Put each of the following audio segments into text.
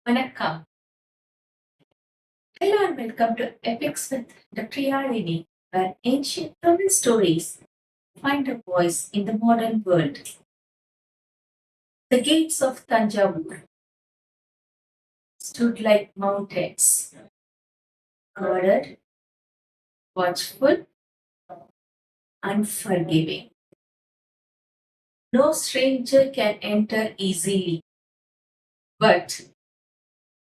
Vanakkam. Hello and welcome to Epics with Dr. Yalini, where ancient Tamil stories find a voice in the modern world. The gates of Tanjavur stood like mountains, guarded, watchful, unforgiving. No stranger can enter easily, but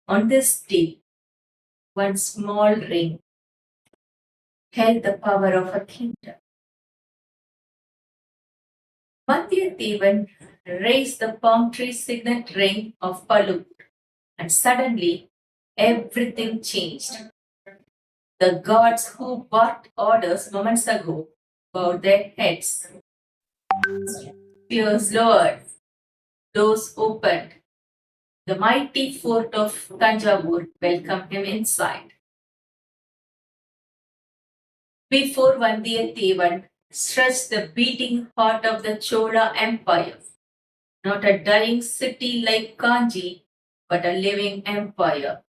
on this day, one small ring held the power of a kingdom. Vandiyathevan raised the palm tree signet ring of Palu, and suddenly everything changed. The gods who barked orders moments ago bowed their heads. Spears lowered, doors opened. The mighty fort of Tanjavur welcomed him inside. Before Vandiyathevan stretched the beating heart of the Chola Empire. Not a dying city like Kanji, but a living empire.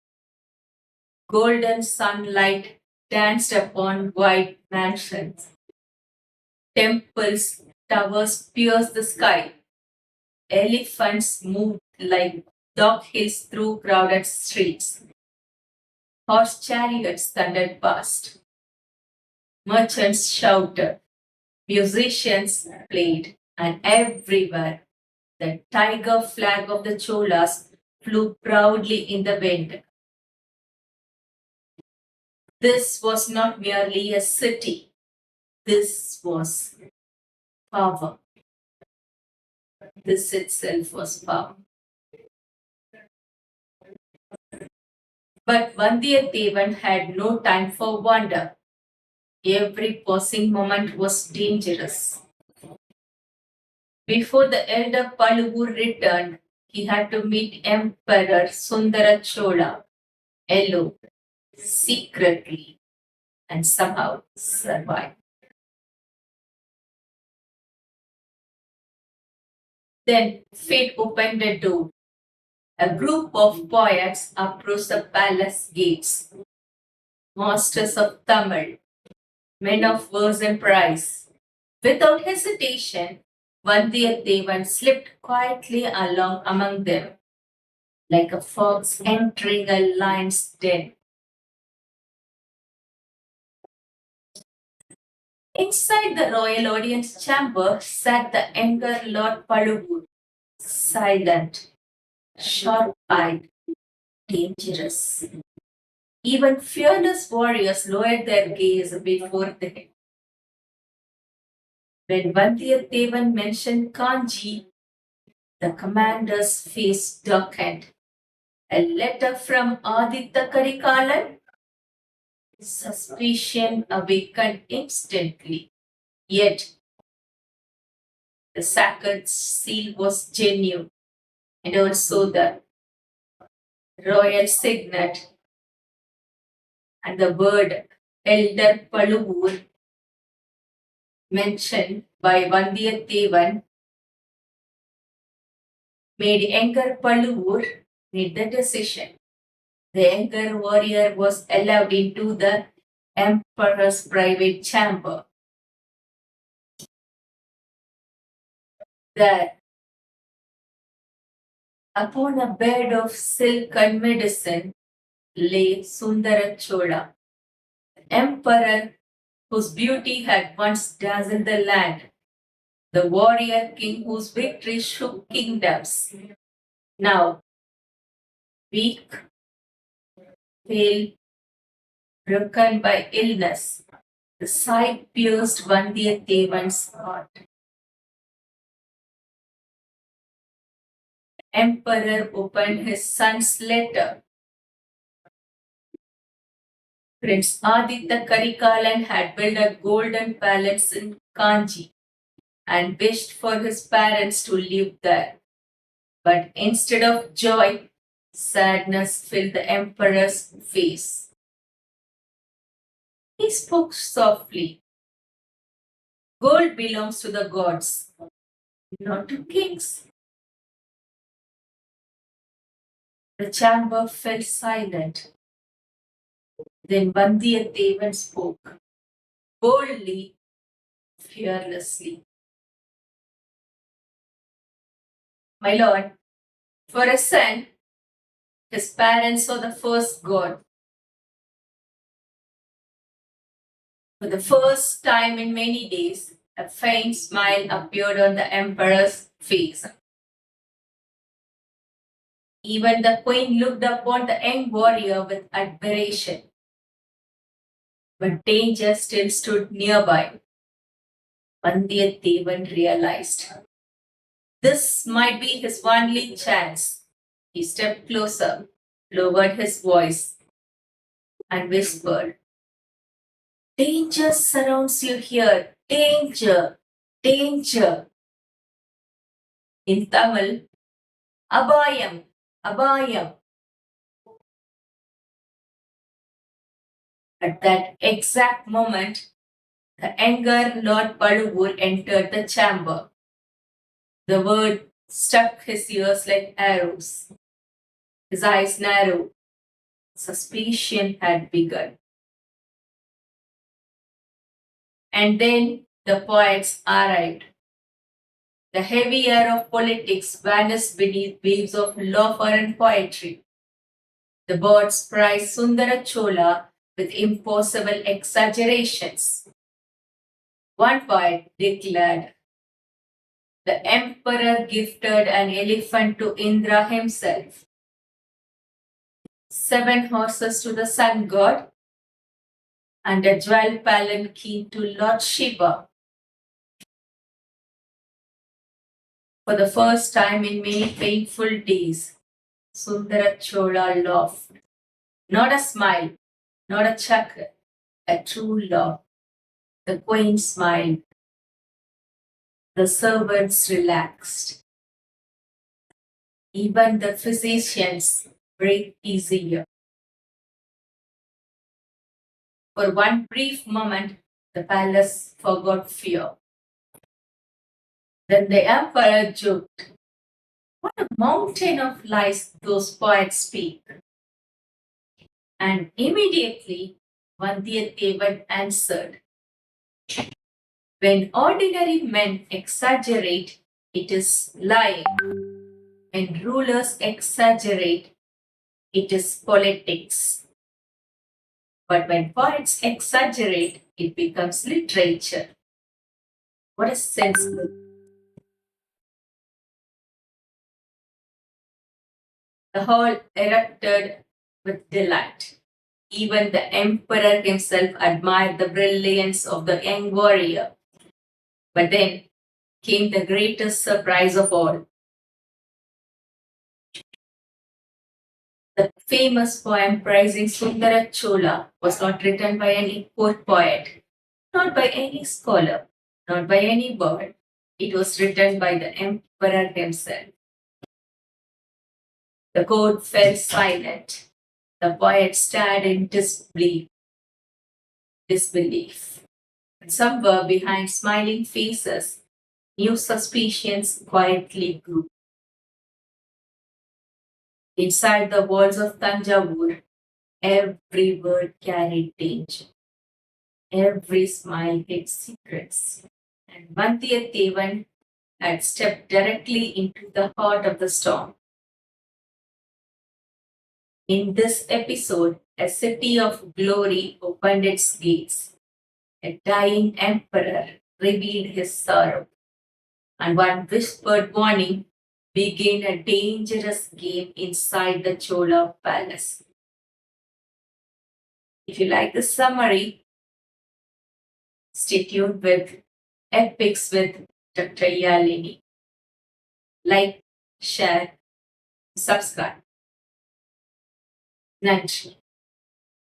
Golden sunlight danced upon white mansions. Temples, towers pierced the sky. Elephants moved like dog hills through crowded streets. Horse chariots thundered past. Merchants shouted. Musicians played. And everywhere, the tiger flag of the Cholas flew proudly in the wind. This was not merely a city. This was power. This itself was power. But Vandiyathevan had no time for wonder. Every passing moment was dangerous. Before the elder Paluvur returned, he had to meet Emperor Sundara Chola alone, secretly, and somehow survive. Then fate opened the door. A group of poets approached the palace gates, masters of Tamil, men of verse and prize. Without hesitation, Vandiyathevan slipped quietly along among them, like a fox entering a lion's den. Inside the royal audience chamber sat the younger Lord Paluvur, silent, sharp-eyed, dangerous. Even fearless warriors lowered their gaze before them. When Vandiyathevan mentioned Kanji, the commander's face darkened. A letter from Aditya Karikalan? Suspicion awakened instantly. Yet, the sacred seal was genuine, and also the royal signet and the word Elder Paluvur mentioned by Vandiyathevan made younger Paluvur made the decision. The younger warrior was allowed into the emperor's private chamber. There, upon a bed of silk and medicine, lay Sundara Chola, emperor whose beauty had once dazzled the land, the warrior king whose victory shook kingdoms. Now, weak, pale, broken by illness, the sight pierced Vandiyathevan's heart. Emperor opened his son's letter. Prince Aditya Karikalan had built a golden palace in Kanji and wished for his parents to live there. But instead of joy, sadness filled the emperor's face. He spoke softly. Gold belongs to the gods, not to kings. The chamber fell silent. Then Vandiyathevan spoke, boldly, fearlessly. My lord, for a son, his parents saw the first god. For the first time in many days, a faint smile appeared on the emperor's face. Even the queen looked upon the young warrior with admiration. But danger still stood nearby. Vandiyathevan realized this might be his only chance. He stepped closer, lowered his voice, and whispered, danger surrounds you here. Danger! Danger! In Tamil, Abayam! Abayam! At that exact moment, the younger Lord Paluvur entered the chamber. The word struck his ears like arrows. His eyes narrowed. Suspicion had begun. And then the poets arrived. The heavy air of politics vanished beneath waves of laughter and poetry. The birds praised Sundara Chola with impossible exaggerations. One poet declared, the emperor gifted an elephant to Indra himself, 7 horses to the sun god, and a jewel palanquin to Lord Shiva. For the first time in many painful days, Sundara Chola laughed. Not a smile, not a chuckle, a true laugh. The queen smiled. The servants relaxed. Even the physicians breathed easier. For one brief moment, the palace forgot fear. Then the emperor joked, what a mountain of lies those poets speak. And immediately Vandiyathevan answered, when ordinary men exaggerate, it is lying. When rulers exaggerate, it is politics. But when poets exaggerate, it becomes literature. What a sensible. The hall erupted with delight. Even the emperor himself admired the brilliance of the young warrior. But then came the greatest surprise of all. The famous poem praising Sundara Chola was not written by any court poet, not by any scholar, not by any bird. It was written by the emperor himself. The court fell silent. The poet stared in disbelief. Somewhere behind smiling faces, new suspicions quietly grew. Inside the walls of Tanjavur, every word carried danger. Every smile hid secrets. And Vandiyathevan had stepped directly into the heart of the storm. In this episode, a city of glory opened its gates. A dying emperor revealed his sorrow, and one whispered warning began a dangerous game inside the Chola palace. If you like the summary, stay tuned with Epics with Dr. Yalini. Like, share, subscribe. Nandri.